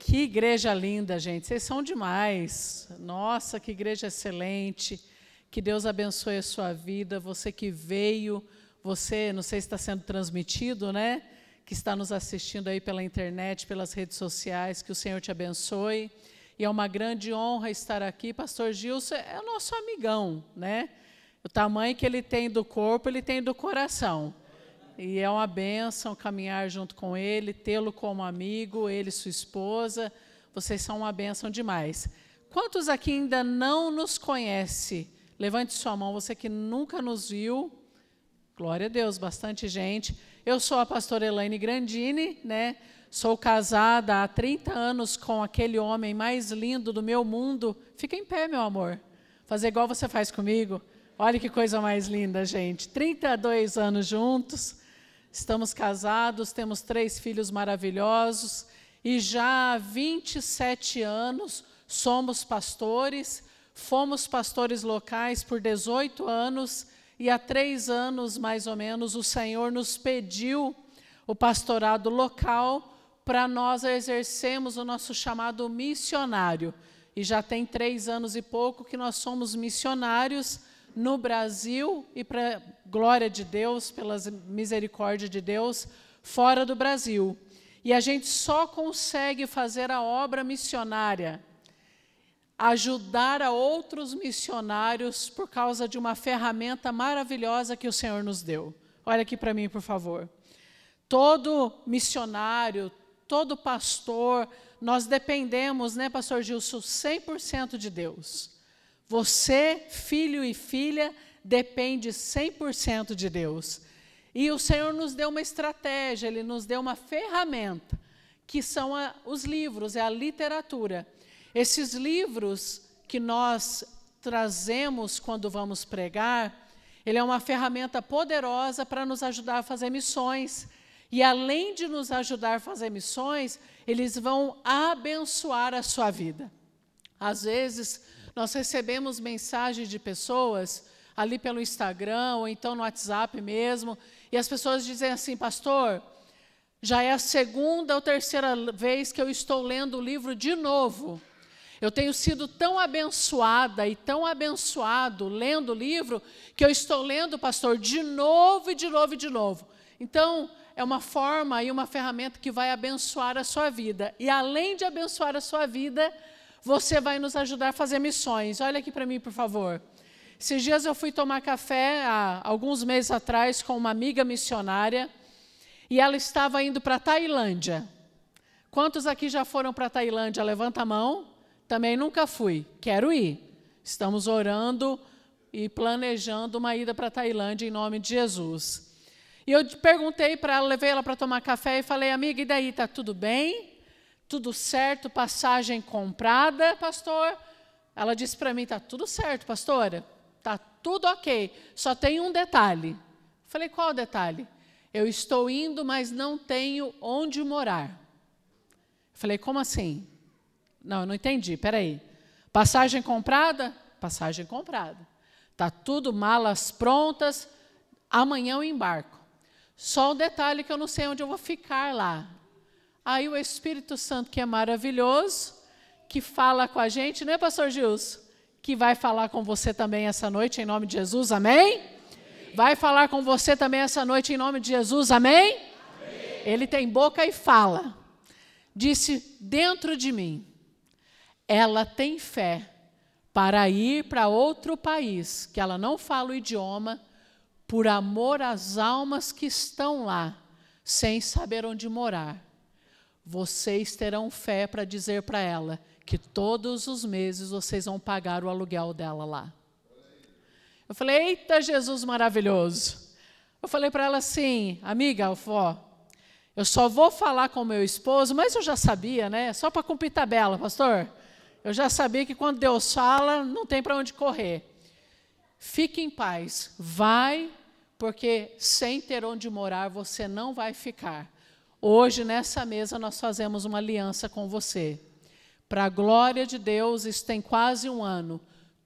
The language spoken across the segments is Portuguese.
Que igreja linda, gente. Vocês são demais. Nossa, que igreja excelente. Que Deus abençoe a sua vida. Você que veio, você, não sei se está sendo transmitido, né? Que está nos assistindo aí pela internet, pelas redes sociais. Que o Senhor te abençoe. E é uma grande honra estar aqui. Pastor Gilson é o nosso amigão, né? O tamanho que ele tem do corpo, ele tem do coração. E é uma bênção caminhar junto com ele, tê-lo como amigo, ele e sua esposa. Vocês são uma bênção demais. Quantos aqui ainda não nos conhece? Levante sua mão, você que nunca nos viu. Glória a Deus, bastante gente. Eu sou a pastora Elaine Grandini, né? Sou casada há 30 anos com aquele homem mais lindo do meu mundo. Fica em pé, meu amor. Fazer igual você faz comigo. Olha que coisa mais linda, gente. 32 anos juntos. Estamos casados, temos 3 filhos maravilhosos e já há 27 anos somos pastores, fomos pastores locais por 18 anos e há 3 anos, mais ou menos, o Senhor nos pediu o pastorado local para nós exercermos o nosso chamado missionário. E já tem 3 anos e pouco que nós somos missionários no Brasil e, para glória de Deus, pela misericórdia de Deus, fora do Brasil. E a gente só consegue fazer a obra missionária, ajudar a outros missionários por causa de uma ferramenta maravilhosa que o Senhor nos deu. Olha aqui para mim, por favor. Todo missionário, todo pastor, nós dependemos, né, pastor Gilson, 100% de Deus. Você, filho e filha, depende 100% de Deus. E o Senhor nos deu uma estratégia, Ele nos deu uma ferramenta, que são os livros, é a literatura. Esses livros que nós trazemos quando vamos pregar, ele é uma ferramenta poderosa para nos ajudar a fazer missões. E além de nos ajudar a fazer missões, eles vão abençoar a sua vida. Às vezes, nós recebemos mensagens de pessoas ali pelo Instagram ou então no WhatsApp mesmo, e as pessoas dizem assim: pastor, já é a 2ª ou 3ª vez que eu estou lendo o livro de novo. Eu tenho sido tão abençoada e tão abençoado lendo o livro, que eu estou lendo, pastor, de novo e de novo e de novo. Então, é uma forma e uma ferramenta que vai abençoar a sua vida. E além de abençoar a sua vida, você vai nos ajudar a fazer missões. Olha aqui para mim, por favor. Esses dias eu fui tomar café, há alguns meses atrás, com uma amiga missionária, e ela estava indo para a Tailândia. Quantos aqui já foram para a Tailândia? Levanta a mão. Também nunca fui. Quero ir. Estamos orando e planejando uma ida para a Tailândia em nome de Jesus. E eu perguntei para ela, levei ela para tomar café e falei: amiga, e daí, está tudo bem? Tudo certo, passagem comprada, pastor? Ela disse para mim: está tudo certo, pastora, está tudo ok, só tem um detalhe. Falei: qual o detalhe? Eu estou indo, mas não tenho onde morar. Falei: como assim? Não, eu não entendi, espera aí. Passagem comprada? Passagem comprada. Está tudo, malas prontas, amanhã eu embarco. Só o detalhe que eu não sei onde eu vou ficar lá. Aí o Espírito Santo, que é maravilhoso, que fala com a gente, né, pastor Gilson? Que vai falar com você também essa noite, em nome de Jesus, amém? Vai falar com você também essa noite, em nome de Jesus, amém? Ele tem boca e fala. Disse dentro de mim: ela tem fé para ir para outro país, que ela não fala o idioma, por amor às almas que estão lá, sem saber onde morar. Vocês terão fé para dizer para ela que todos os meses vocês vão pagar o aluguel dela lá. Eu falei: eita, Jesus maravilhoso. Eu falei para ela assim: amiga, eu só vou falar com o meu esposo, mas eu já sabia, né? Só para cumprir tabela, pastor. Eu já sabia que quando Deus fala, não tem para onde correr. Fique em paz, vai, porque sem ter onde morar você não vai ficar. Hoje, nessa mesa, nós fazemos uma aliança com você. Para a glória de Deus, isso tem quase 1 ano.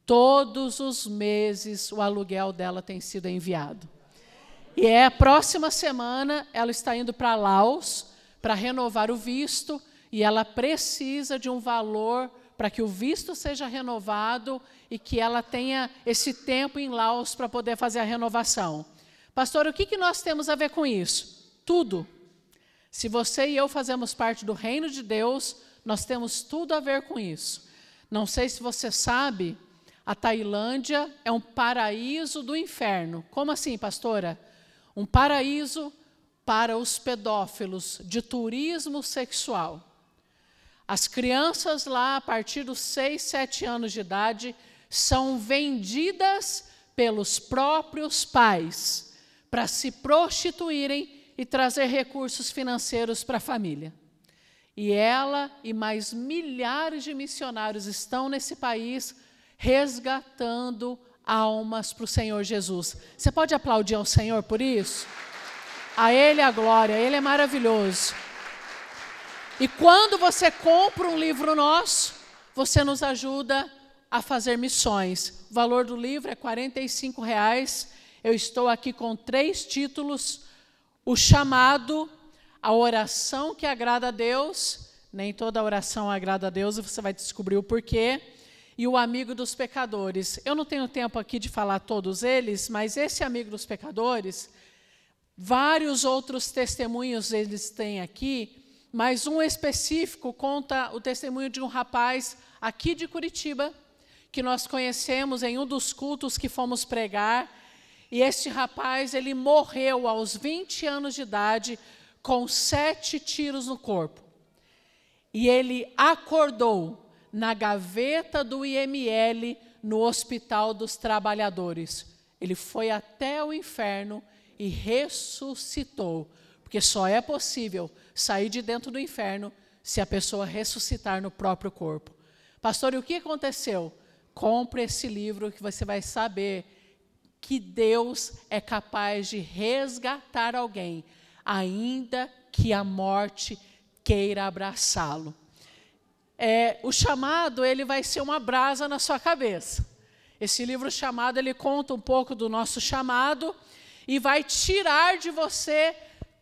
Todos os meses o aluguel dela tem sido enviado. E a próxima semana ela está indo para Laos para renovar o visto e ela precisa de um valor para que o visto seja renovado e que ela tenha esse tempo em Laos para poder fazer a renovação. Pastor, o que nós temos a ver com isso? Tudo. Se você e eu fazemos parte do reino de Deus, nós temos tudo a ver com isso. Não sei se você sabe, a Tailândia é um paraíso do inferno. Como assim, pastora? Um paraíso para os pedófilos, de turismo sexual. As crianças lá, a partir dos 6, 7 anos de idade, são vendidas pelos próprios pais para se prostituírem e trazer recursos financeiros para a família. E ela e mais milhares de missionários estão nesse país resgatando almas para o Senhor Jesus. Você pode aplaudir ao Senhor por isso? A Ele a glória, Ele é maravilhoso. E quando você compra um livro nosso, você nos ajuda a fazer missões. O valor do livro é R$ 45. Eu estou aqui com 3 títulos. O chamado, a oração que agrada a Deus. Nem toda oração agrada a Deus e você vai descobrir o porquê. E o amigo dos pecadores. Eu não tenho tempo aqui de falar todos eles, mas esse amigo dos pecadores, vários outros testemunhos eles têm aqui, mas um específico conta o testemunho de um rapaz aqui de Curitiba, que nós conhecemos em um dos cultos que fomos pregar. E este rapaz, ele morreu aos 20 anos de idade com 7 tiros no corpo. E ele acordou na gaveta do IML no Hospital dos Trabalhadores. Ele foi até o inferno e ressuscitou. Porque só é possível sair de dentro do inferno se a pessoa ressuscitar no próprio corpo. Pastor, e o que aconteceu? Compre esse livro que você vai saber que Deus é capaz de resgatar alguém, ainda que a morte queira abraçá-lo. O chamado, ele vai ser uma brasa na sua cabeça. Esse livro chamado, ele conta um pouco do nosso chamado e vai tirar de você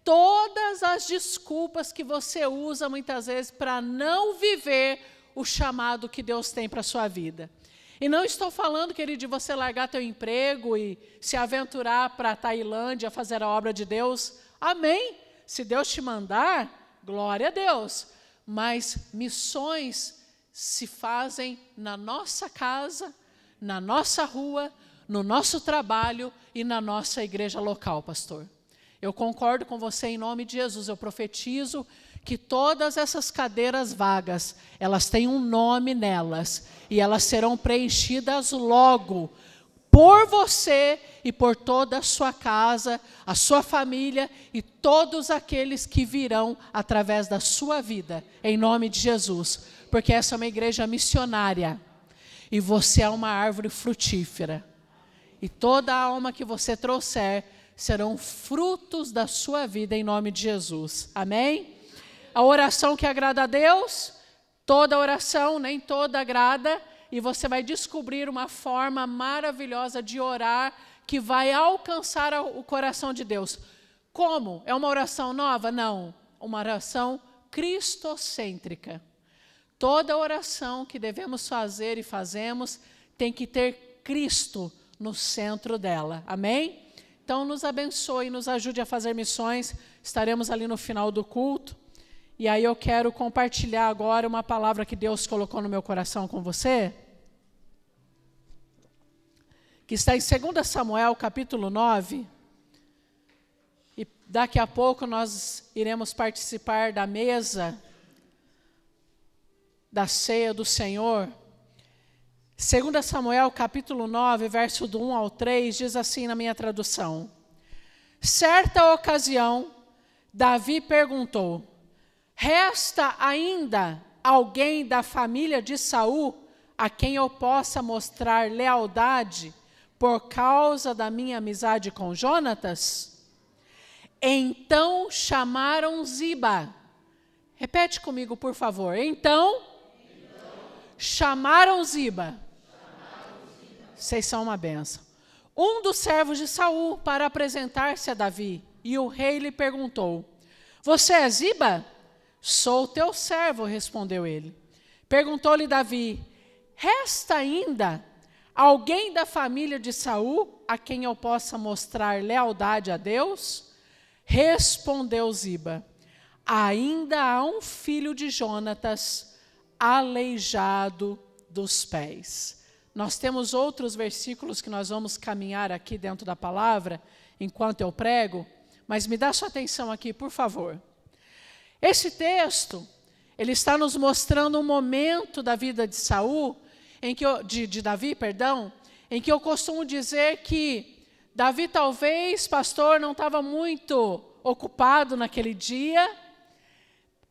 todas as desculpas que você usa muitas vezes para não viver o chamado que Deus tem para a sua vida. E não estou falando, querido, de você largar teu emprego e se aventurar para a Tailândia fazer a obra de Deus. Amém. Se Deus te mandar, glória a Deus. Mas missões se fazem na nossa casa, na nossa rua, no nosso trabalho e na nossa igreja local, pastor. Eu concordo com você em nome de Jesus. Eu profetizo que todas essas cadeiras vagas, elas têm um nome nelas e elas serão preenchidas logo por você e por toda a sua casa, a sua família e todos aqueles que virão através da sua vida, em nome de Jesus. Porque essa é uma igreja missionária e você é uma árvore frutífera. E toda a alma que você trouxer serão frutos da sua vida em nome de Jesus. Amém? A oração que agrada a Deus, toda oração, nem toda agrada, e você vai descobrir uma forma maravilhosa de orar que vai alcançar o coração de Deus. Como? É uma oração nova? Não. Uma oração cristocêntrica. Toda oração que devemos fazer e fazemos tem que ter Cristo no centro dela. Amém? Então, nos abençoe, nos ajude a fazer missões. Estaremos ali no final do culto. E aí eu quero compartilhar agora uma palavra que Deus colocou no meu coração com você, que está em 2 Samuel, capítulo 9. E daqui a pouco nós iremos participar da mesa da ceia do Senhor. 2 Samuel, capítulo 9, verso do 1 ao 3, diz assim na minha tradução. Certa ocasião, Davi perguntou: resta ainda alguém da família de Saul a quem eu possa mostrar lealdade por causa da minha amizade com Jonatas? Então chamaram Ziba. Repete comigo, por favor. Então chamaram Ziba. Vocês são uma bênção. Um dos servos de Saul para apresentar-se a Davi. E o rei lhe perguntou: você é Ziba? Sou teu servo, respondeu ele. Perguntou-lhe Davi: resta ainda alguém da família de Saul a quem eu possa mostrar lealdade a Deus? Respondeu Ziba: ainda há um filho de Jonatas, aleijado dos pés. Nós temos outros versículos que nós vamos caminhar aqui dentro da palavra, enquanto eu prego, mas me dá sua atenção aqui, por favor. Esse texto, ele está nos mostrando um momento da vida de Saul, de Davi, em que eu costumo dizer que Davi talvez, pastor, não estava muito ocupado naquele dia,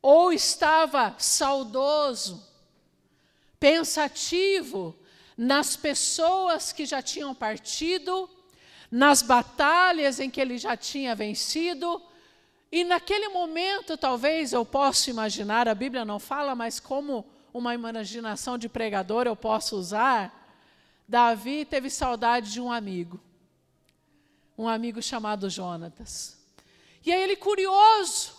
ou estava saudoso, pensativo nas pessoas que já tinham partido, nas batalhas em que ele já tinha vencido, e naquele momento, talvez eu possa imaginar, a Bíblia não fala, mas como uma imaginação de pregador eu posso usar, Davi teve saudade de um amigo chamado Jonatas. E aí ele, curioso,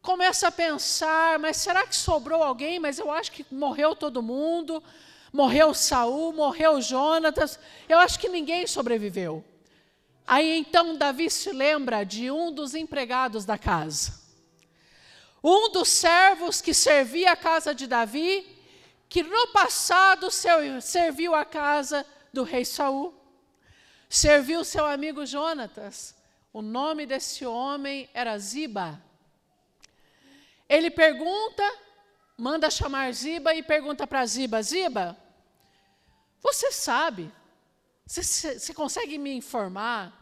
começa a pensar, mas será que sobrou alguém? Mas eu acho que morreu todo mundo, morreu Saul, morreu Jonatas, eu acho que ninguém sobreviveu. Aí então Davi se lembra de um dos empregados da casa. Um dos servos que servia a casa de Davi, que no passado serviu a casa do rei Saul. Serviu seu amigo Jonatas. O nome desse homem era Ziba. Ele manda chamar Ziba e pergunta para Ziba: Ziba, você sabe, você consegue me informar?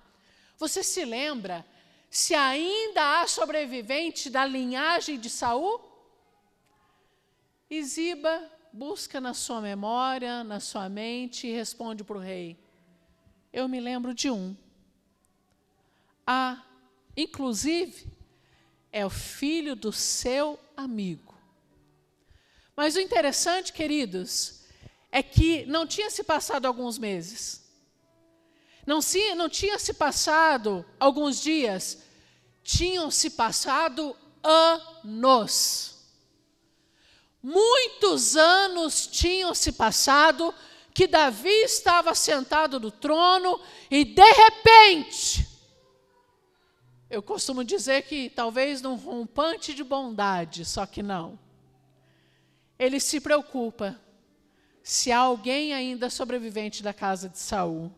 Você se lembra se ainda há sobrevivente da linhagem de Saul? E Ziba busca na sua memória, na sua mente e responde para o rei: eu me lembro de um. Inclusive, é o filho do seu amigo. Mas o interessante, queridos, é que não tinha se passado alguns meses. Não tinha se passado alguns dias, tinham se passado anos. Muitos anos tinham se passado que Davi estava sentado no trono e de repente, eu costumo dizer que talvez num rompante de bondade, só que não. Ele se preocupa se há alguém ainda sobrevivente da casa de Saul.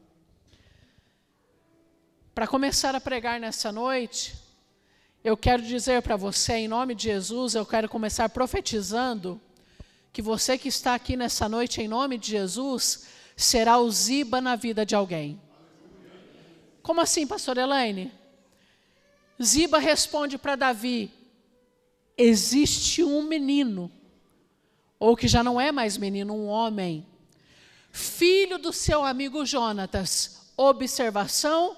Para começar a pregar nessa noite, eu quero dizer para você, em nome de Jesus, eu quero começar profetizando que você que está aqui nessa noite, em nome de Jesus, será o Ziba na vida de alguém. Como assim, pastor Elaine? Ziba responde para Davi: existe um menino, ou que já não é mais menino, um homem, filho do seu amigo Jonatas, observação,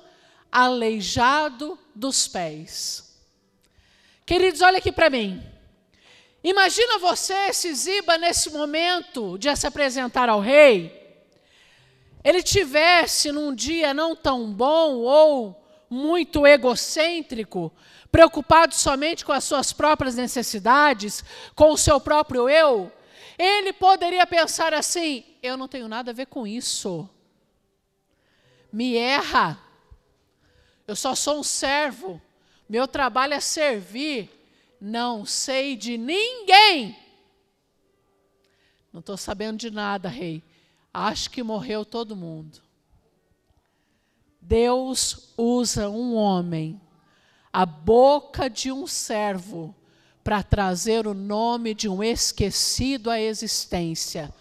aleijado dos pés. Queridos, olha aqui para mim. Imagina você, esse Ziba, nesse momento de se apresentar ao rei, ele tivesse num dia não tão bom ou muito egocêntrico, preocupado somente com as suas próprias necessidades, com o seu próprio eu, ele poderia pensar assim: eu não tenho nada a ver com isso. Me erra. Eu só sou um servo. Meu trabalho é servir. Não sei de ninguém. Não estou sabendo de nada, rei. Acho que morreu todo mundo. Deus usa um homem, a boca de um servo, para trazer o nome de um esquecido à existência.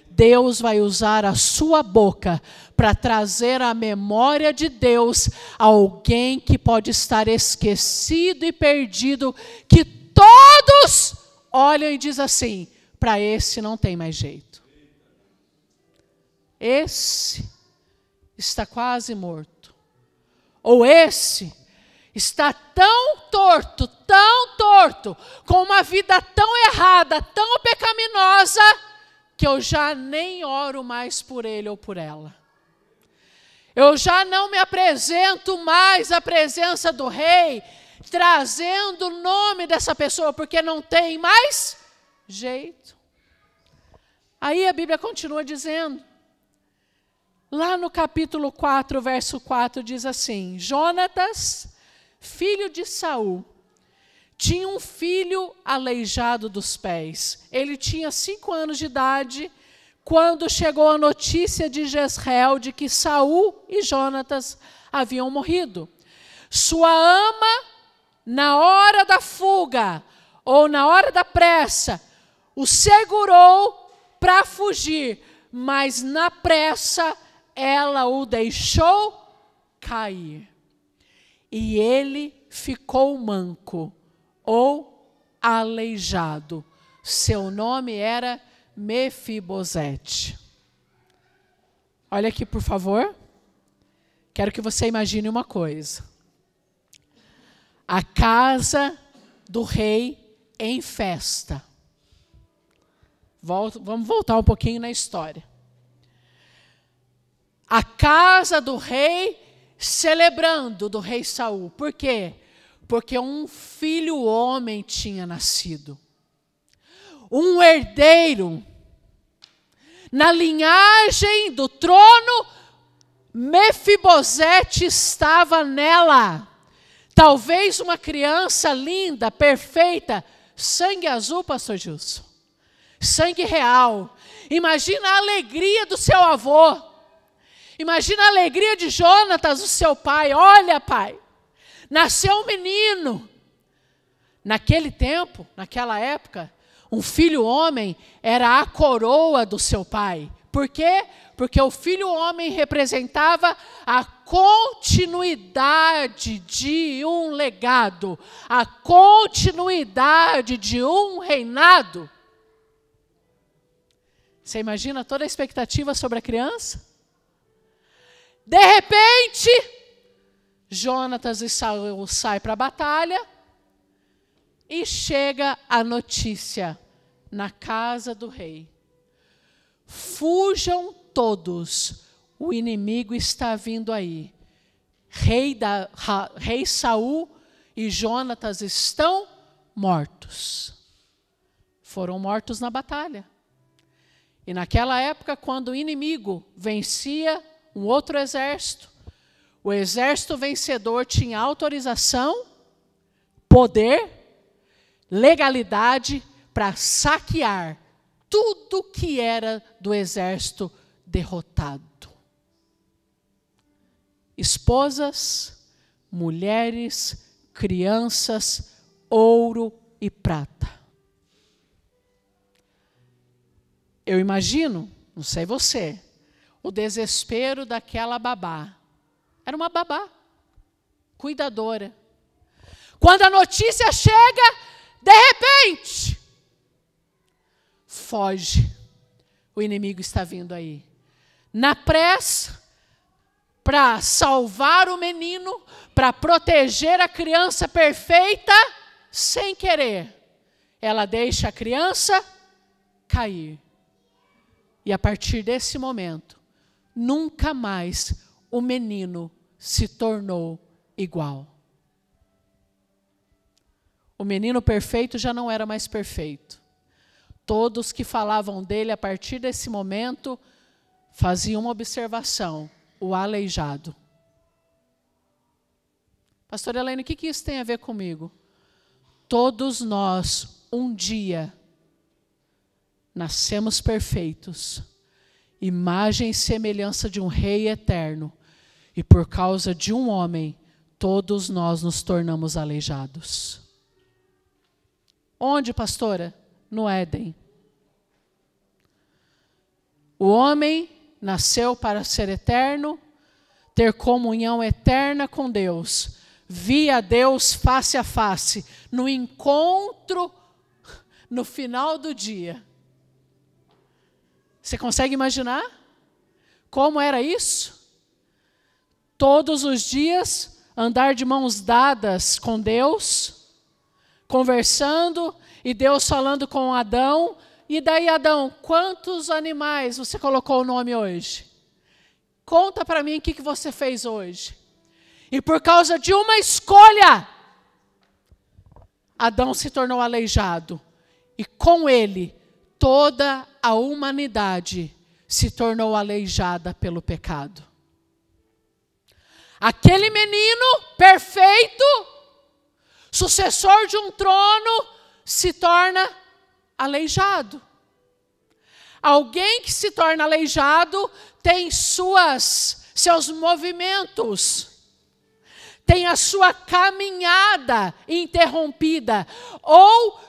Deus vai usar a sua boca para trazer à memória de Deus alguém que pode estar esquecido e perdido, que todos olham e dizem assim: para esse não tem mais jeito. Esse está quase morto. Ou esse está tão torto, com uma vida tão errada, tão pecaminosa, que eu já nem oro mais por ele ou por ela. Eu já não me apresento mais à presença do rei, trazendo o nome dessa pessoa, porque não tem mais jeito. Aí a Bíblia continua dizendo, lá no capítulo 4, verso 4, diz assim: Jonatas, filho de Saul, tinha um filho aleijado dos pés. Ele tinha 5 anos de idade quando chegou a notícia de Jezreel de que Saul e Jonatas haviam morrido. Sua ama, na hora da fuga ou na hora da pressa, o segurou para fugir, mas na pressa ela o deixou cair. E ele ficou manco ou aleijado. Seu nome era Mefibosete. Olha aqui, por favor. Quero que você imagine uma coisa. A casa do rei em festa. Vamos voltar um pouquinho na história. A casa do rei celebrando do rei Saul. Por quê? Porque um filho homem tinha nascido. Um herdeiro. Na linhagem do trono, Mefibosete estava nela. Talvez uma criança linda, perfeita, sangue azul, pastor Gilson. Sangue real. Imagina a alegria do seu avô. Imagina a alegria de Jonatas, o seu pai. Olha, pai, nasceu um menino. Naquele tempo, naquela época, um filho homem era a coroa do seu pai. Por quê? Porque o filho homem representava a continuidade de um legado, a continuidade de um reinado. Você imagina toda a expectativa sobre a criança? De repente, Jonatas e Saul saem para a batalha e chega a notícia na casa do rei. Fujam todos, o inimigo está vindo aí. Rei Saul e Jonatas estão mortos. Foram mortos na batalha. E naquela época, quando o inimigo vencia um outro exército, o exército vencedor tinha autorização, poder, legalidade para saquear tudo que era do exército derrotado. Esposas, mulheres, crianças, ouro e prata. Eu imagino, não sei você, o desespero daquela babá. Era uma babá, cuidadora. Quando a notícia chega, de repente, foge. O inimigo está vindo aí. Na pressa, para salvar o menino, para proteger a criança perfeita, sem querer, ela deixa a criança cair. E a partir desse momento, nunca mais o menino se tornou igual. O menino perfeito já não era mais perfeito. Todos que falavam dele a partir desse momento faziam uma observação: o aleijado. Pastor Elaine, o que isso tem a ver comigo? Todos nós, um dia, nascemos perfeitos, imagem e semelhança de um rei eterno, e por causa de um homem, todos nós nos tornamos aleijados. Onde, pastora? No Éden. O homem nasceu para ser eterno, ter comunhão eterna com Deus, via Deus face a face, no encontro, no final do dia. Você consegue imaginar como era isso? Todos os dias, andar de mãos dadas com Deus, conversando, e Deus falando com Adão. E daí, Adão, quantos animais você colocou o nome hoje? Conta para mim o que você fez hoje. E por causa de uma escolha, Adão se tornou aleijado. E com ele, toda a humanidade se tornou aleijada pelo pecado. Aquele menino perfeito, sucessor de um trono, se torna aleijado. Alguém que se torna aleijado tem seus movimentos, tem a sua caminhada interrompida, ou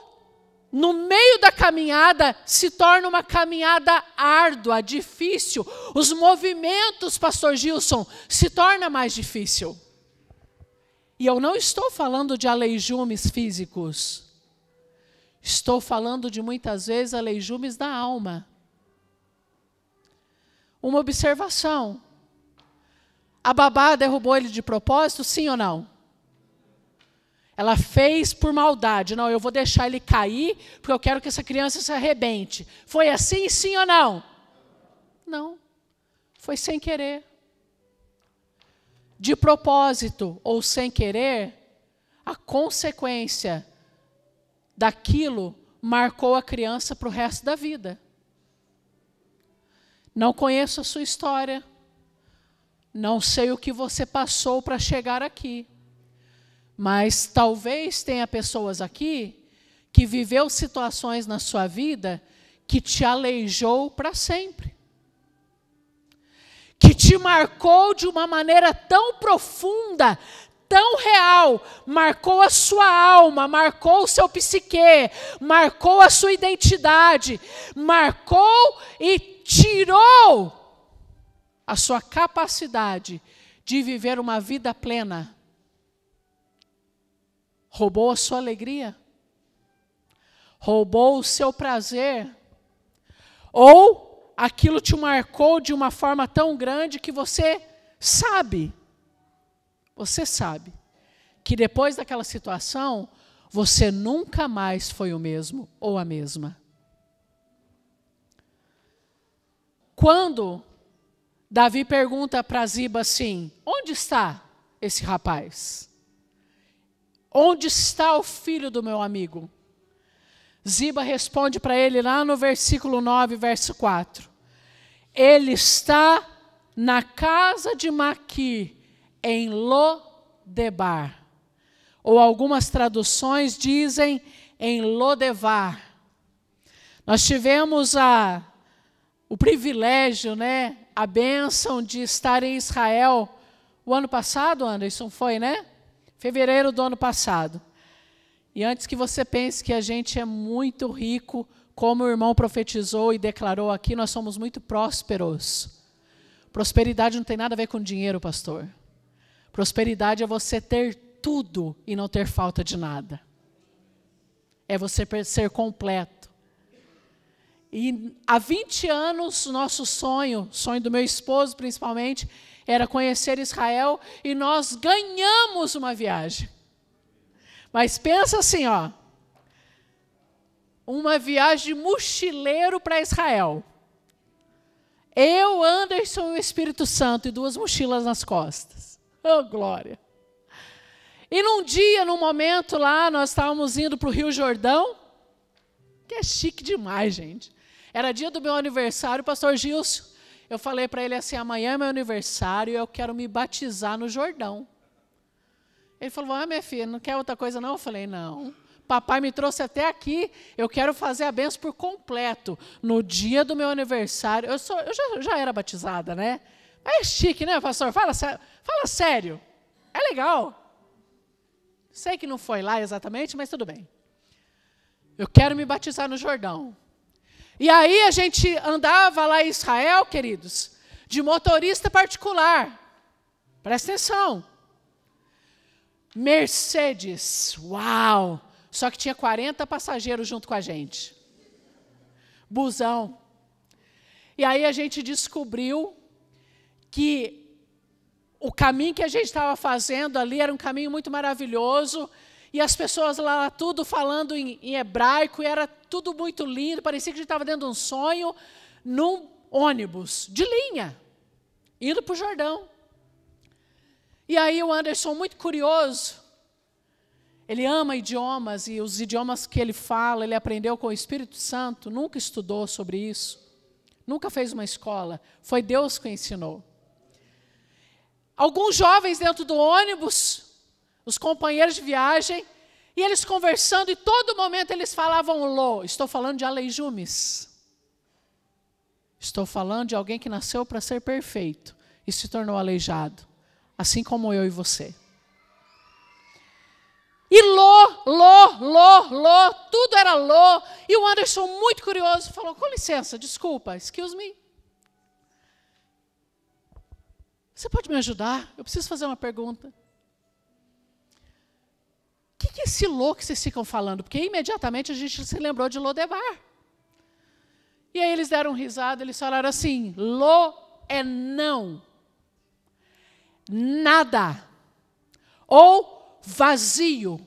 no meio da caminhada se torna uma caminhada árdua, difícil. Os movimentos, pastor Gilson, se torna mais difícil. E eu não estou falando de aleijumes físicos. Estou falando de muitas vezes aleijumes da alma. Uma observação. A babá derrubou ele de propósito, sim ou não? Ela fez por maldade. Não, eu vou deixar ele cair, porque eu quero que essa criança se arrebente. Foi assim, sim ou não? Não. Foi sem querer. De propósito ou sem querer, a consequência daquilo marcou a criança para o resto da vida. Não conheço a sua história. Não sei o que você passou para chegar aqui. Mas talvez tenha pessoas aqui que viveu situações na sua vida que te aleijou para sempre. Que te marcou de uma maneira tão profunda, tão real, marcou a sua alma, marcou o seu psique, marcou a sua identidade, marcou e tirou a sua capacidade de viver uma vida plena. Roubou a sua alegria, roubou o seu prazer, ou aquilo te marcou de uma forma tão grande que você sabe que depois daquela situação, você nunca mais foi o mesmo ou a mesma. Quando Davi pergunta para Ziba assim, onde está esse rapaz? Onde está o filho do meu amigo? Ziba responde para ele lá no versículo 9, verso 4. Ele está na casa de Maquir, em Lodebar. Ou algumas traduções dizem em Lodevar. Nós tivemos o privilégio, a bênção de estar em Israel o ano passado, Anderson, foi, né? Fevereiro do ano passado. E antes que você pense que a gente é muito rico, como o irmão profetizou e declarou aqui, nós somos muito prósperos. Prosperidade não tem nada a ver com dinheiro, pastor. Prosperidade é você ter tudo e não ter falta de nada. É você ser completo. E há 20 anos, nosso sonho do meu esposo principalmente, era conhecer Israel, e nós ganhamos uma viagem. Mas pensa assim, uma viagem de mochileiro para Israel. Eu, Anderson e o Espírito Santo, e 2 mochilas nas costas. Oh, glória! E num dia, num momento lá, nós estávamos indo para o Rio Jordão, que é chique demais, gente. Era dia do meu aniversário, pastor Gilson. Eu falei para ele assim, amanhã é meu aniversário e eu quero me batizar no Jordão. Ele falou, minha filha, não quer outra coisa não? Eu falei, não. Papai me trouxe até aqui, eu quero fazer a bênção por completo. No dia do meu aniversário, eu já era batizada, né? É chique, né, pastor? Fala sério. É legal. Sei que não foi lá exatamente, mas tudo bem. Eu quero me batizar no Jordão. E aí a gente andava lá em Israel, queridos, de motorista particular. Presta atenção. Mercedes, uau! Só que tinha 40 passageiros junto com a gente. Busão. E aí a gente descobriu que o caminho que a gente estava fazendo ali era um caminho muito maravilhoso. E as pessoas lá tudo falando em hebraico, e era tudo muito lindo, parecia que a gente estava dentro de um sonho, num ônibus de linha, indo para o Jordão. E aí o Anderson, muito curioso, Ele ama idiomas e os idiomas que ele fala, ele aprendeu com o Espírito Santo, nunca estudou sobre isso, nunca fez uma escola, foi Deus que o ensinou. Alguns jovens dentro do ônibus, os companheiros de viagem, e eles conversando, e todo momento eles falavam Lô. Estou falando de aleijumes. Estou falando de alguém que nasceu para ser perfeito e se tornou aleijado, assim como eu e você. E Lô, tudo era Lô. E o Anderson, muito curioso, falou, com licença, desculpa, excuse me. Você pode me ajudar? Eu preciso fazer uma pergunta. O que é esse Lô que vocês ficam falando? Porque imediatamente a gente se lembrou de Lodebar. E aí eles deram risada, eles falaram assim, Lô é não, nada, ou vazio.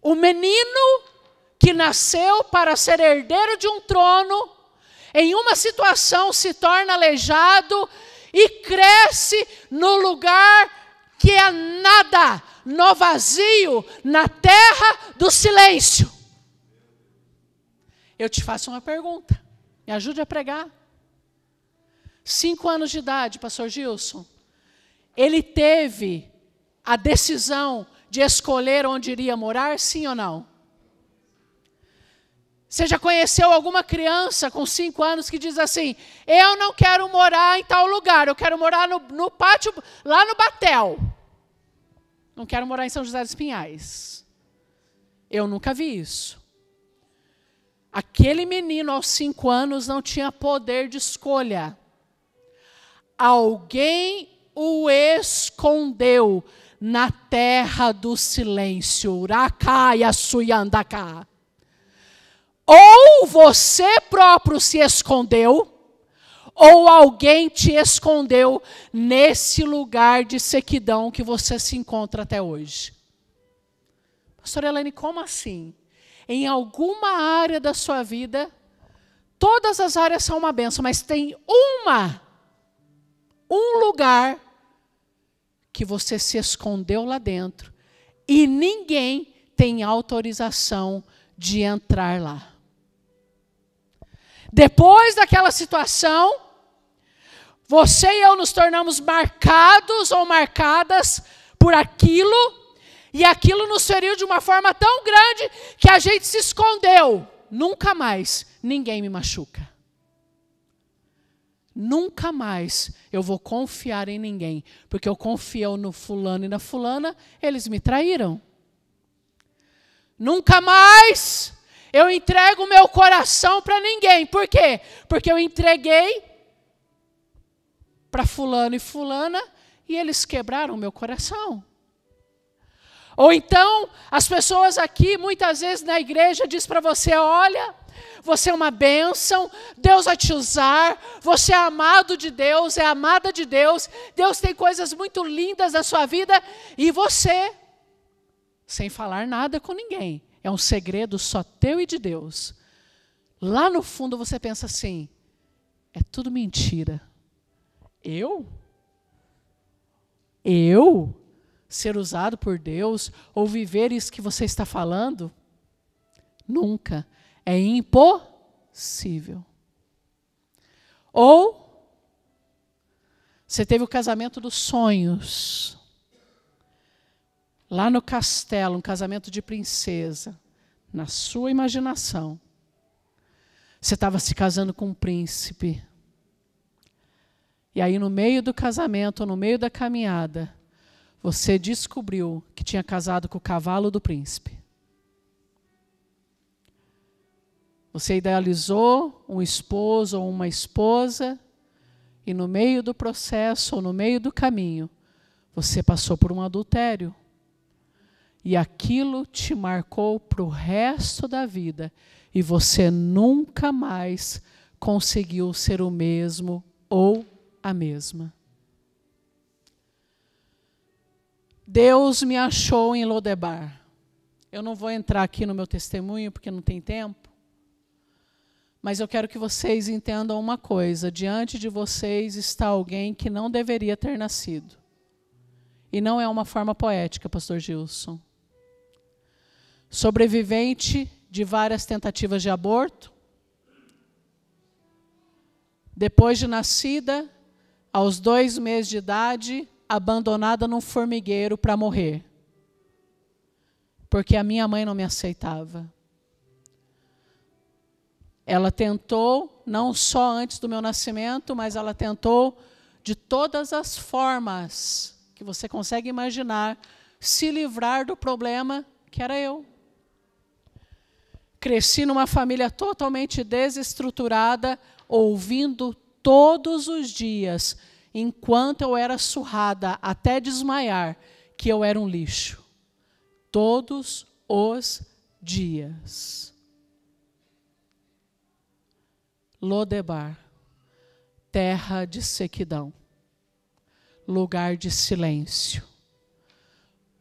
O menino que nasceu para ser herdeiro de um trono, em uma situação se torna aleijado e cresce no lugar que é nada, no vazio, na terra do silêncio. Eu te faço uma pergunta, me ajude a pregar. 5 anos de idade, pastor Gilson, ele teve a decisão de escolher onde iria morar, sim ou não? Você já conheceu alguma criança com 5 anos que diz assim, eu não quero morar em tal lugar, eu quero morar no pátio, lá no Batel. Não quero morar em São José dos Pinhais. Eu nunca vi isso. Aquele menino aos 5 anos não tinha poder de escolha. Alguém o escondeu na terra do silêncio. Ou você próprio se escondeu, ou alguém te escondeu nesse lugar de sequidão que você se encontra até hoje. Pastora Elaine, como assim? Em alguma área da sua vida, todas as áreas são uma bênção, mas tem um lugar que você se escondeu lá dentro e ninguém tem autorização de entrar lá. Depois daquela situação, você e eu nos tornamos marcados ou marcadas por aquilo, e aquilo nos feriu de uma forma tão grande que a gente se escondeu. Nunca mais ninguém me machuca. Nunca mais eu vou confiar em ninguém, porque eu confio no fulano e na fulana, eles me traíram. Nunca mais eu entrego o meu coração para ninguém. Por quê? Porque eu entreguei para fulano e fulana e eles quebraram o meu coração. Ou então, as pessoas aqui, muitas vezes na igreja, diz para você, olha, você é uma bênção, Deus vai te usar, você é amado de Deus, é amada de Deus, Deus tem coisas muito lindas na sua vida, e você, sem falar nada com ninguém, é um segredo só teu e de Deus. Lá no fundo você pensa assim, é tudo mentira. Eu? Ser usado por Deus, ou viver isso que você está falando? Nunca. É impossível. Ou, você teve o casamento dos sonhos. Lá no castelo, um casamento de princesa. Na sua imaginação. Você estava se casando com um príncipe. E aí no meio do casamento, no meio da caminhada, você descobriu que tinha casado com o cavalo do príncipe. Você idealizou um esposo ou uma esposa, e no meio do processo, ou no meio do caminho, você passou por um adultério. E aquilo te marcou para o resto da vida, e você nunca mais conseguiu ser o mesmo ou a mesma. Deus me achou em Lodebar. Eu não vou entrar aqui no meu testemunho, porque não tem tempo. Mas eu quero que vocês entendam uma coisa. Diante de vocês está alguém que não deveria ter nascido. E não é uma forma poética, pastor Gilson. sobrevivente de várias tentativas de aborto. Depois de nascida, aos 2 meses de idade, abandonada num formigueiro para morrer. Porque a minha mãe não me aceitava. Ela tentou, não só antes do meu nascimento, mas ela tentou de todas as formas que você consegue imaginar, se livrar do problema que era eu. Cresci numa família totalmente desestruturada, ouvindo todos os dias, enquanto eu era surrada até desmaiar, que eu era um lixo. Todos os dias. Lodebar, terra de sequidão, lugar de silêncio.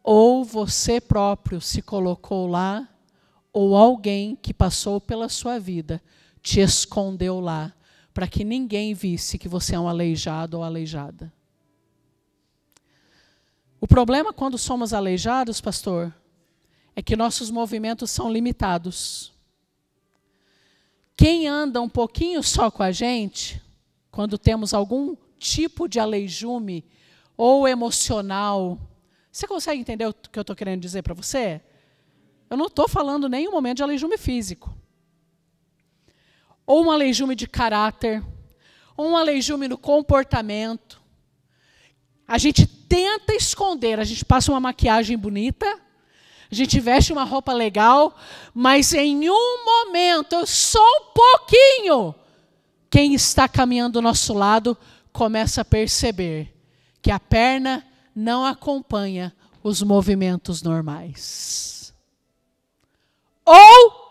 Ou você próprio se colocou lá, ou alguém que passou pela sua vida te escondeu lá, para que ninguém visse que você é um aleijado ou aleijada. O problema quando somos aleijados, pastor, é que nossos movimentos são limitados. Quem anda um pouquinho só com a gente, quando temos algum tipo de aleijume ou emocional, você consegue entender o que eu estou querendo dizer para você? Eu não estou falando nenhum momento de aleijume físico. Ou um aleijume de caráter, ou um aleijume no comportamento. A gente tenta esconder, a gente passa uma maquiagem bonita, a gente veste uma roupa legal, mas em um momento, só um pouquinho, quem está caminhando do nosso lado começa a perceber que a perna não acompanha os movimentos normais. Ou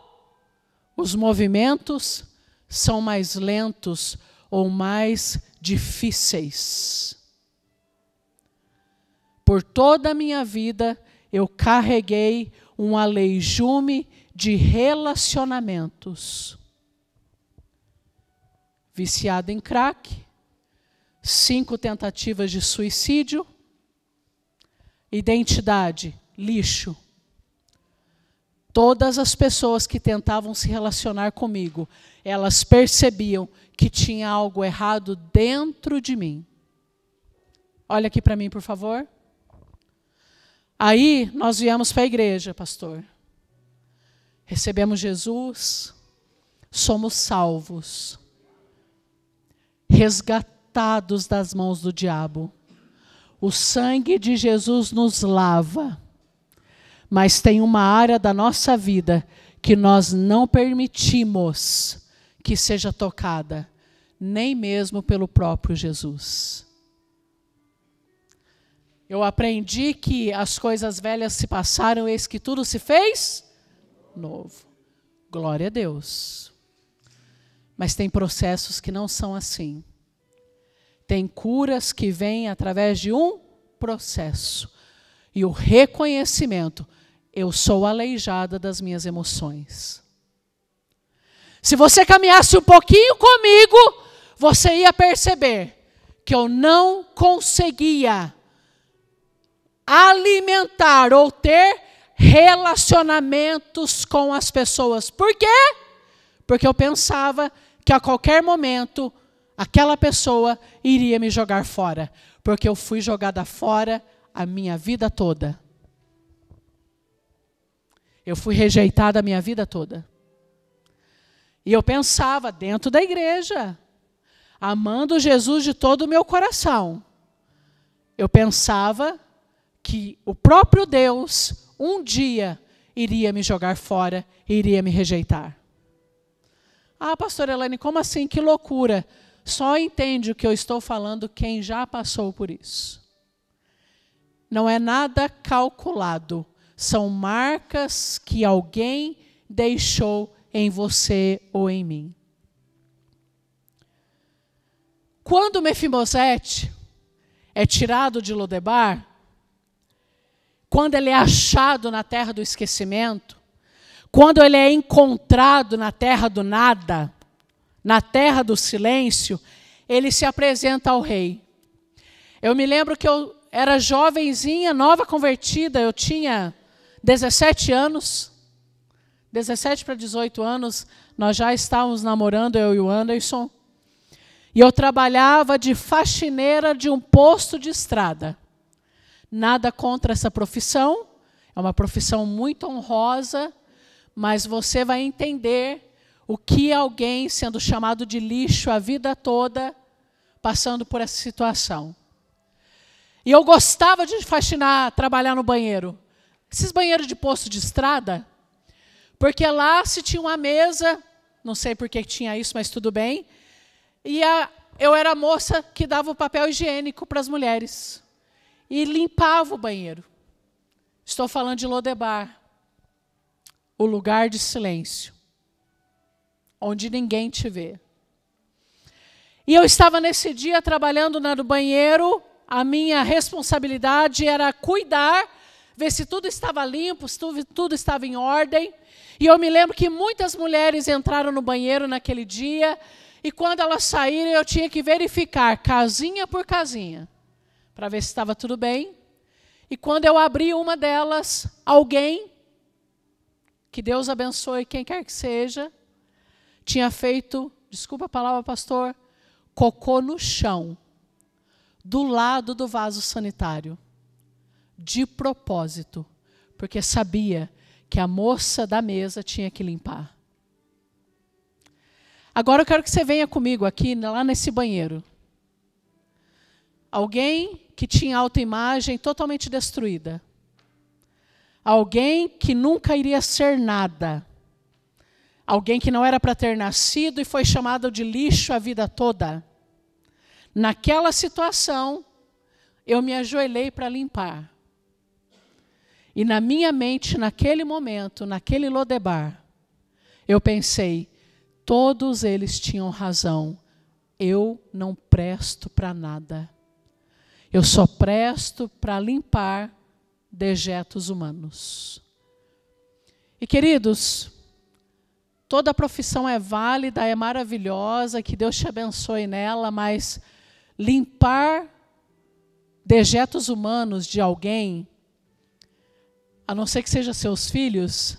os movimentos são mais lentos ou mais difíceis. Por toda a minha vida, eu carreguei um aleijume de relacionamentos. Viciado em crack, 5 tentativas de suicídio, identidade, lixo. Todas as pessoas que tentavam se relacionar comigo, elas percebiam que tinha algo errado dentro de mim. Olha aqui para mim, por favor. Aí nós viemos para a igreja, pastor. Recebemos Jesus, somos salvos, resgatados das mãos do diabo. O sangue de Jesus nos lava. Mas tem uma área da nossa vida que nós não permitimos que seja tocada, nem mesmo pelo próprio Jesus. Eu aprendi que as coisas velhas se passaram, eis que tudo se fez novo. Glória a Deus. Mas tem processos que não são assim. Tem curas que vêm através de um processo. E o reconhecimento, eu sou aleijada das minhas emoções. Se você caminhasse um pouquinho comigo, você ia perceber que eu não conseguia alimentar ou ter relacionamentos com as pessoas. Por quê? Porque eu pensava que a qualquer momento aquela pessoa iria me jogar fora. Porque eu fui jogada fora a minha vida toda. Eu fui rejeitada a minha vida toda. E eu pensava dentro da igreja, amando Jesus de todo o meu coração. Eu pensava que o próprio Deus um dia iria me jogar fora, iria me rejeitar. Ah, pastora Elaine, como assim? Que loucura. Só entende o que eu estou falando quem já passou por isso. Não é nada calculado. São marcas que alguém deixou em você ou em mim. Quando Mefibosete é tirado de Lodebar, quando ele é achado na terra do esquecimento, quando ele é encontrado na terra do nada, na terra do silêncio, ele se apresenta ao rei. Eu me lembro que eu era jovenzinha, nova convertida, eu tinha 17 anos. 17 para 18 anos, nós já estávamos namorando, eu e o Anderson. E eu trabalhava de faxineira de um posto de estrada. Nada contra essa profissão, é uma profissão muito honrosa, mas você vai entender o que alguém sendo chamado de lixo a vida toda, passando por essa situação. E eu gostava de faxinar, trabalhar no banheiro. Esses banheiros de posto de estrada, porque lá se tinha uma mesa, não sei por que tinha isso, mas tudo bem, e eu era a moça que dava o papel higiênico para as mulheres. E limpava o banheiro. Estou falando de Lodebar, o lugar de silêncio, onde ninguém te vê. E eu estava nesse dia trabalhando no banheiro, a minha responsabilidade era cuidar, ver se tudo estava limpo, se tudo estava em ordem. E eu me lembro que muitas mulheres entraram no banheiro naquele dia, e quando elas saíram, eu tinha que verificar, casinha por casinha, para ver se estava tudo bem. E quando eu abri uma delas, alguém, que Deus abençoe quem quer que seja, tinha feito, desculpa a palavra, pastor, cocô no chão, do lado do vaso sanitário, de propósito, porque sabia que a moça da mesa tinha que limpar. Agora eu quero que você venha comigo aqui, lá nesse banheiro. Alguém que tinha autoimagem totalmente destruída. Alguém que nunca iria ser nada. Alguém que não era para ter nascido e foi chamado de lixo a vida toda. Naquela situação, eu me ajoelhei para limpar. E na minha mente, naquele momento, naquele Lodebar, eu pensei, todos eles tinham razão. Eu não presto para nada. Eu só presto para limpar dejetos humanos. E queridos, toda profissão é válida, é maravilhosa, que Deus te abençoe nela, mas limpar dejetos humanos de alguém, a não ser que sejam seus filhos,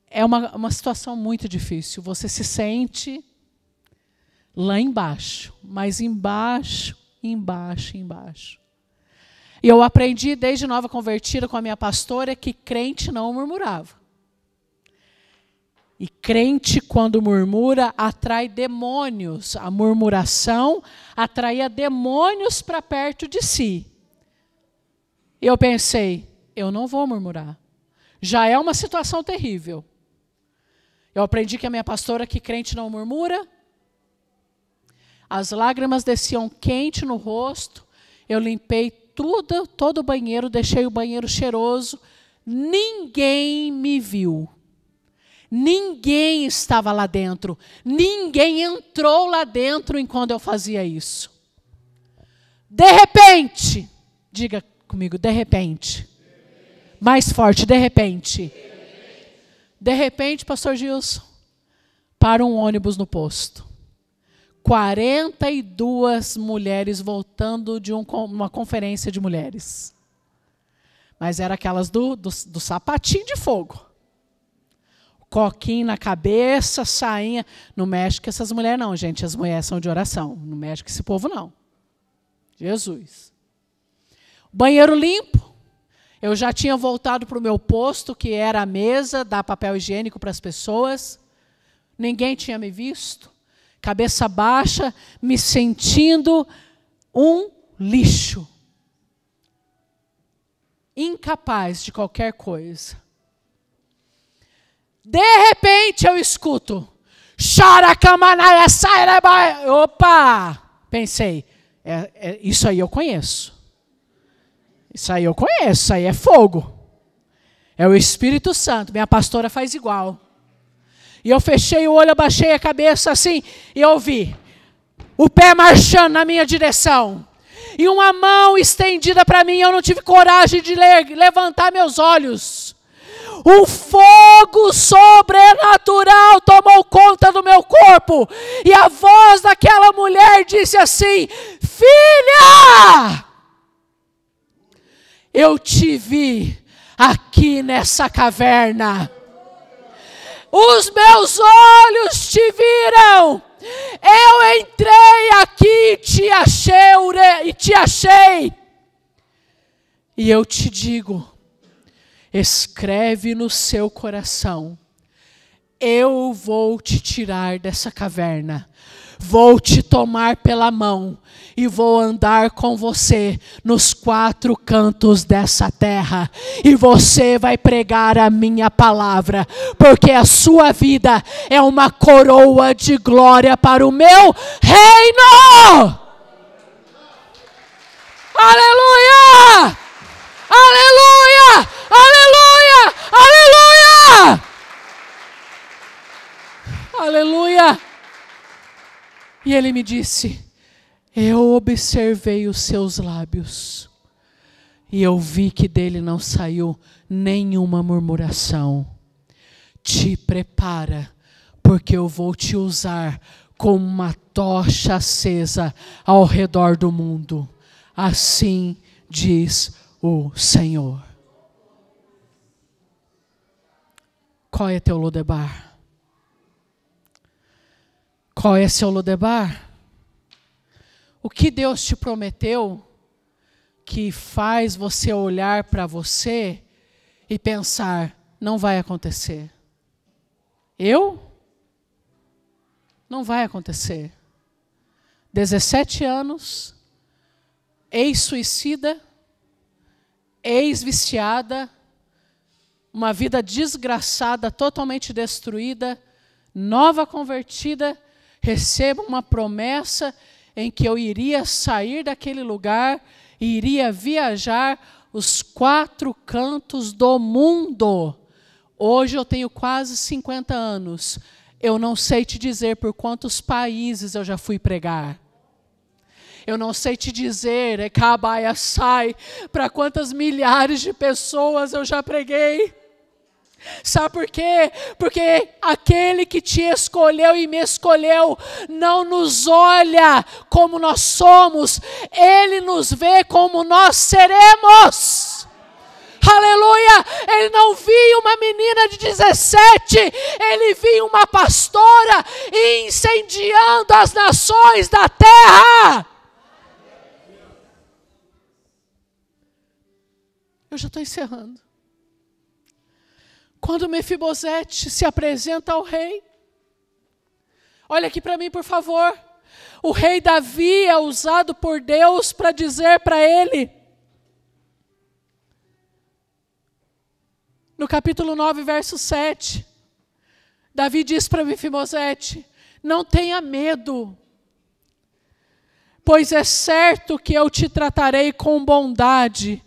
é uma situação muito difícil. Você se sente lá embaixo, mas embaixo. E eu aprendi desde nova convertida com a minha pastora que crente não murmurava. E crente, quando murmura, atrai demônios. A murmuração atraía demônios para perto de si. Eu pensei, eu não vou murmurar. Já é uma situação terrível. Eu aprendi que a minha pastora que crente não murmura. As lágrimas desciam quente no rosto. Eu limpei todo o banheiro, deixei o banheiro cheiroso. Ninguém me viu. Ninguém estava lá dentro. Ninguém entrou lá dentro enquanto eu fazia isso. De repente, diga comigo, de repente. Mais forte, de repente. De repente, pastor Gilson, para um ônibus no posto. 42 mulheres voltando de uma conferência de mulheres. Mas eram aquelas do sapatinho de fogo. Coquinho na cabeça, sainha. Não mexe com essas mulheres não, gente. As mulheres são de oração. Não mexe com esse povo não. Jesus. Banheiro limpo. Eu já tinha voltado para o meu posto, que era a mesa, dar papel higiênico para as pessoas. Ninguém tinha me visto. Cabeça baixa, me sentindo um lixo. Incapaz de qualquer coisa. De repente eu escuto. Opa! Pensei, isso aí eu conheço. Isso aí eu conheço, isso aí é fogo. É o Espírito Santo. Minha pastora faz igual. E eu fechei o olho, abaixei a cabeça assim, e ouvi o pé marchando na minha direção. E uma mão estendida para mim, eu não tive coragem de levantar meus olhos. Um fogo sobrenatural tomou conta do meu corpo. E a voz daquela mulher disse assim: filha, eu te vi aqui nessa caverna. Os meus olhos te viram. Eu entrei aqui e te achei. E eu te digo, escreve no seu coração, eu vou te tirar dessa caverna, vou te tomar pela mão e vou andar com você nos 4 cantos dessa terra. E você vai pregar a minha palavra, porque a sua vida é uma coroa de glória para o meu reino. Aleluia! Aleluia! Aleluia! Aleluia! Aleluia! E ele me disse, eu observei os seus lábios e eu vi que dele não saiu nenhuma murmuração. Te prepara, porque eu vou te usar como uma tocha acesa ao redor do mundo. Assim diz o Senhor. Qual é teu Lodebar? Qual é seu Lodebar? O que Deus te prometeu que faz você olhar para você e pensar, não vai acontecer? Não vai acontecer. 17 anos, ex-suicida, ex-viciada, uma vida desgraçada, totalmente destruída, nova convertida, recebo uma promessa em que eu iria sair daquele lugar e iria viajar os 4 cantos do mundo. Hoje eu tenho quase 50 anos. Eu não sei te dizer por quantos países eu já fui pregar. Eu não sei te dizer, para quantas milhares de pessoas eu já preguei. Sabe por quê? Porque aquele que te escolheu e me escolheu não nos olha como nós somos, Ele nos vê como nós seremos. Aleluia! Ele não viu uma menina de 17, ele viu uma pastora incendiando as nações da terra. Eu já estou encerrando. Quando Mefibosete se apresenta ao rei, olha aqui para mim, por favor. O rei Davi é usado por Deus para dizer para ele, no capítulo 9, verso 7, Davi diz para Mefibosete, não tenha medo, pois é certo que eu te tratarei com bondade,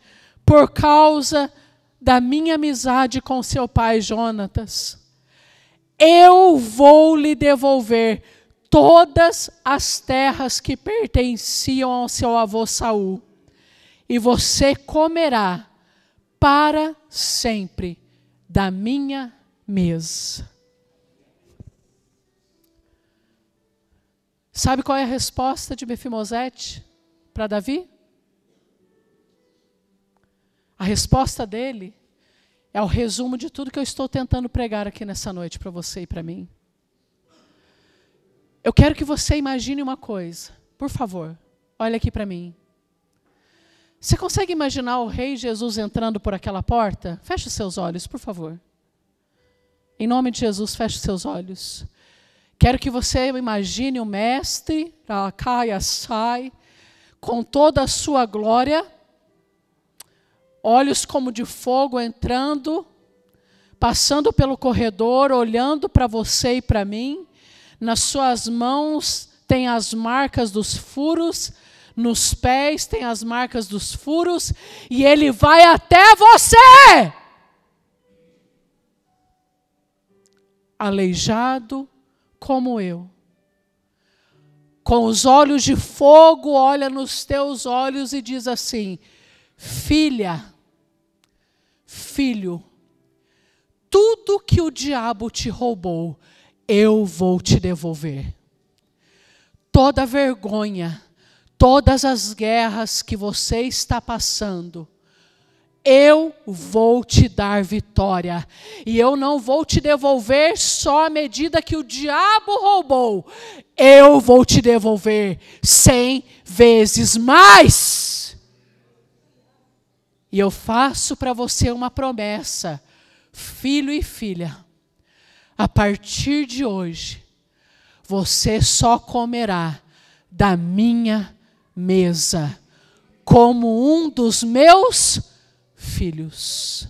por causa da minha amizade com seu pai Jonatas. Eu vou lhe devolver todas as terras que pertenciam ao seu avô Saul, e você comerá para sempre da minha mesa. Sabe qual é a resposta de Mefibosete para Davi? A resposta dele é o resumo de tudo que eu estou tentando pregar aqui nessa noite para você e para mim. Eu quero que você imagine uma coisa, por favor, olha aqui para mim. Você consegue imaginar o rei Jesus entrando por aquela porta? Feche os seus olhos, por favor. Em nome de Jesus, feche os seus olhos. Quero que você imagine o mestre, com toda a sua glória, olhos como de fogo entrando, passando pelo corredor, olhando para você e para mim. Nas suas mãos tem as marcas dos furos, nos pés tem as marcas dos furos, e ele vai até você. Aleijado como eu. Com os olhos de fogo, olha nos teus olhos e diz assim, filha, filho, tudo que o diabo te roubou, eu vou te devolver. Toda vergonha, todas as guerras que você está passando, eu vou te dar vitória. E eu não vou te devolver só a medida que o diabo roubou. Eu vou te devolver 100 vezes mais. E eu faço para você uma promessa, filho e filha. A partir de hoje, você só comerá da minha mesa, como um dos meus filhos.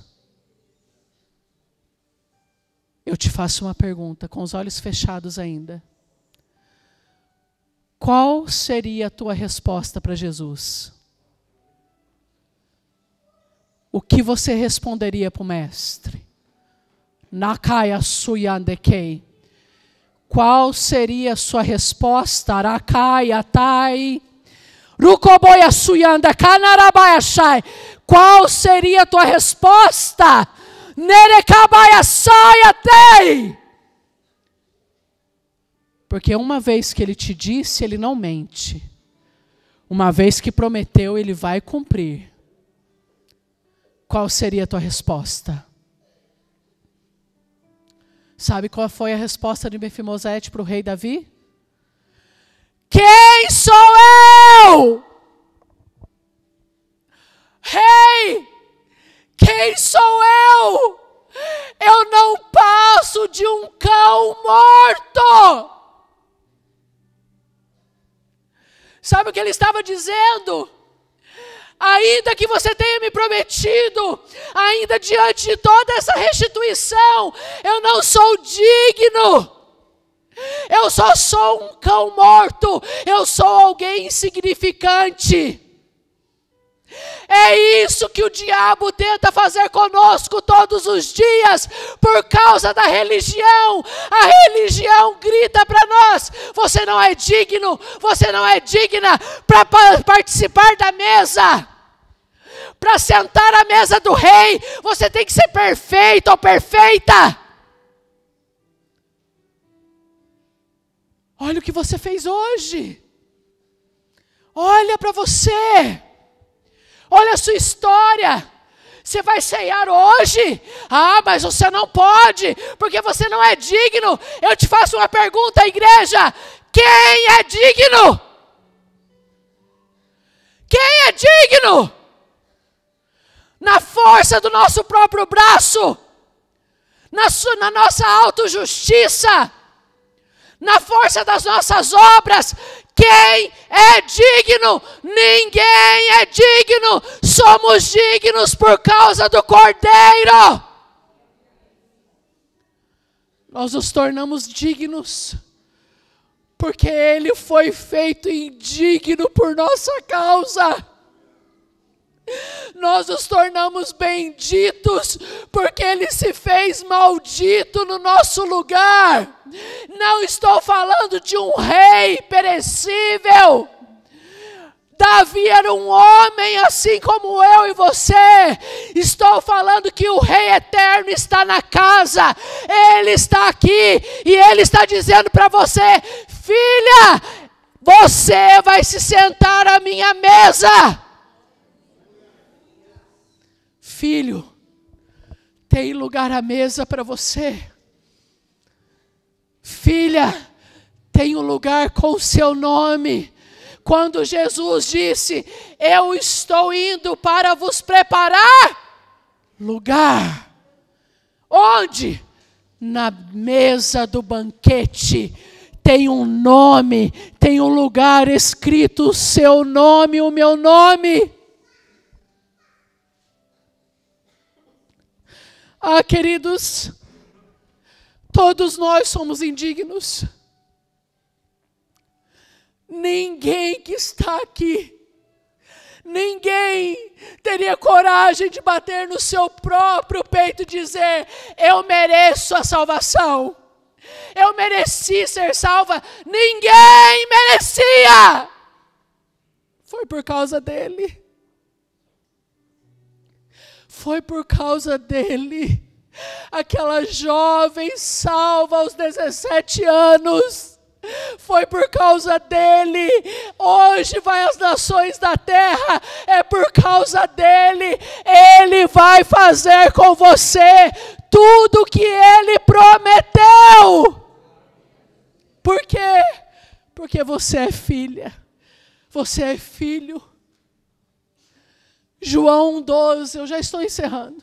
Eu te faço uma pergunta, com os olhos fechados ainda. Qual seria a tua resposta para Jesus? O que você responderia para o mestre? Nakaya suyandekei. Qual seria a sua resposta? Arakaya tai. Rukoboya suyanda kanarabaya shai. Qual seria a tua resposta? Nerekabaya sayatei. Porque uma vez que ele te disse, ele não mente. Uma vez que prometeu, ele vai cumprir. Qual seria a tua resposta? Sabe qual foi a resposta de Mefibosete para o rei Davi? Quem sou eu? Rei, quem sou eu? Eu não passo de um cão morto. Sabe o que ele estava dizendo? Ainda que você tenha me prometido, ainda diante de toda essa restituição, eu não sou digno. Eu só sou um cão morto. Eu sou alguém insignificante. É isso que o diabo tenta fazer conosco todos os dias, por causa da religião. A religião grita para nós: você não é digno, você não é digna para participar da mesa. Para sentar à mesa do rei, você tem que ser perfeito ou perfeita. Olha o que você fez hoje. Olha para você. Olha a sua história. Você vai ceiar hoje? Ah, mas você não pode, porque você não é digno. Eu te faço uma pergunta, igreja. Quem é digno? Quem é digno? Na força do nosso próprio braço, na nossa autojustiça, na força das nossas obras. Quem é digno? Ninguém é digno. Somos dignos por causa do Cordeiro. Nós nos tornamos dignos porque Ele foi feito indigno por nossa causa. Nós nos tornamos benditos porque Ele se fez maldito no nosso lugar. Não estou falando de um rei perecível. Davi era um homem assim como eu e você. Estou falando que o Rei Eterno está na casa. Ele está aqui e Ele está dizendo para você: filha, você vai se sentar à minha mesa. Filho, tem lugar à mesa para você. Filha, tem um lugar com o seu nome. Quando Jesus disse: eu estou indo para vos preparar lugar. Onde? Na mesa do banquete. Tem um nome, tem um lugar escrito o seu nome, o meu nome. Ah, queridos, todos nós somos indignos. Ninguém que está aqui, ninguém teria coragem de bater no seu próprio peito e dizer: eu mereço a salvação, eu mereci ser salva. Ninguém merecia. Foi por causa dele. Foi por causa dele. Aquela jovem salva aos 17 anos. Foi por causa dele. Hoje vai às nações da terra. É por causa dele. Ele vai fazer com você tudo o que ele prometeu. Por quê? Porque você é filha. Você é filho. João 12, eu já estou encerrando.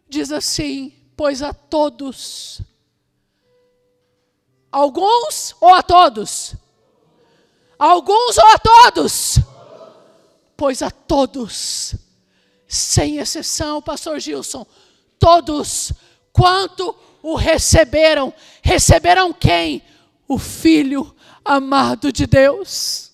Diz assim: pois a todos, alguns ou a todos? Alguns ou a todos? Pois a todos, sem exceção, pastor Gilson, todos, quanto o receberam. Receberam quem? O Filho amado de Deus.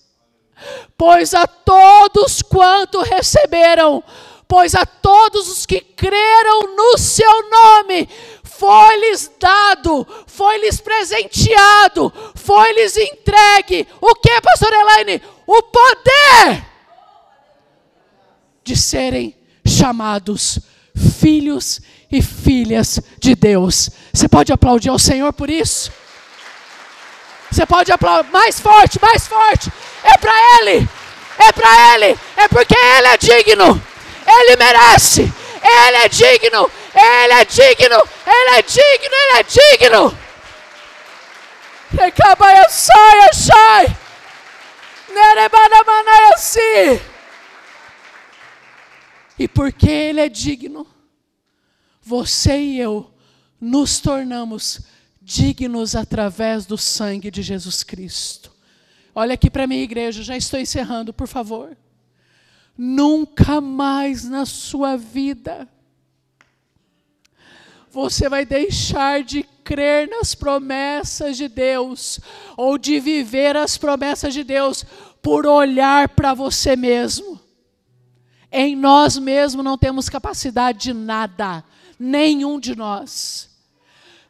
Pois a todos quanto receberam, pois a todos os que creram no seu nome, foi-lhes dado, foi-lhes presenteado, foi-lhes entregue. O que, pastor Elaine? O poder de serem chamados filhos e filhas de Deus. Você pode aplaudir ao Senhor por isso? Você pode aplaudir mais forte, mais forte. É para Ele, é para Ele, é porque Ele é digno, Ele merece, Ele é digno, Ele é digno, Ele é digno, Ele é digno. E porque Ele é digno, você e eu nos tornamos dignos através do sangue de Jesus Cristo. Olha aqui para minha igreja, já estou encerrando, por favor. Nunca mais na sua vida você vai deixar de crer nas promessas de Deus, ou de viver as promessas de Deus, por olhar para você mesmo. Em nós mesmos não temos capacidade de nada, nenhum de nós.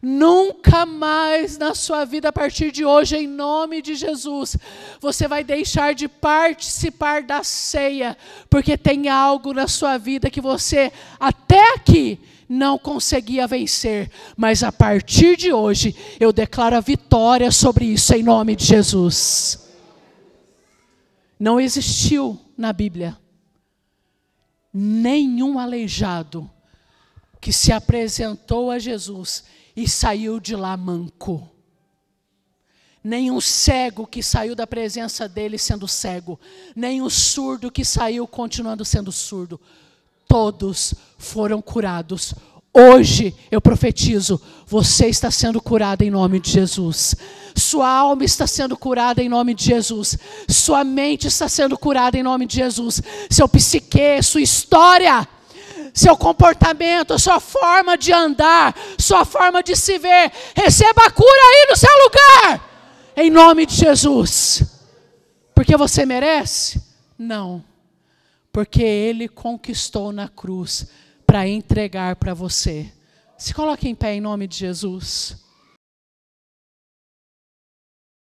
Nunca mais na sua vida, a partir de hoje, em nome de Jesus, você vai deixar de participar da ceia, porque tem algo na sua vida que você, até aqui, não conseguia vencer. Mas a partir de hoje, eu declaro a vitória sobre isso, em nome de Jesus. Não existiu na Bíblia nenhum aleijado que se apresentou a Jesus e saiu de lá manco. Nem um cego que saiu da presença dele sendo cego. Nem um surdo que saiu continuando sendo surdo. Todos foram curados. Hoje eu profetizo, você está sendo curado em nome de Jesus. Sua alma está sendo curada em nome de Jesus. Sua mente está sendo curada em nome de Jesus. Seu psique, sua história, seu comportamento, sua forma de andar, sua forma de se ver, receba a cura aí no seu lugar, em nome de Jesus. Porque você merece? Não, porque Ele conquistou na cruz para entregar para você. Se coloque em pé em nome de Jesus.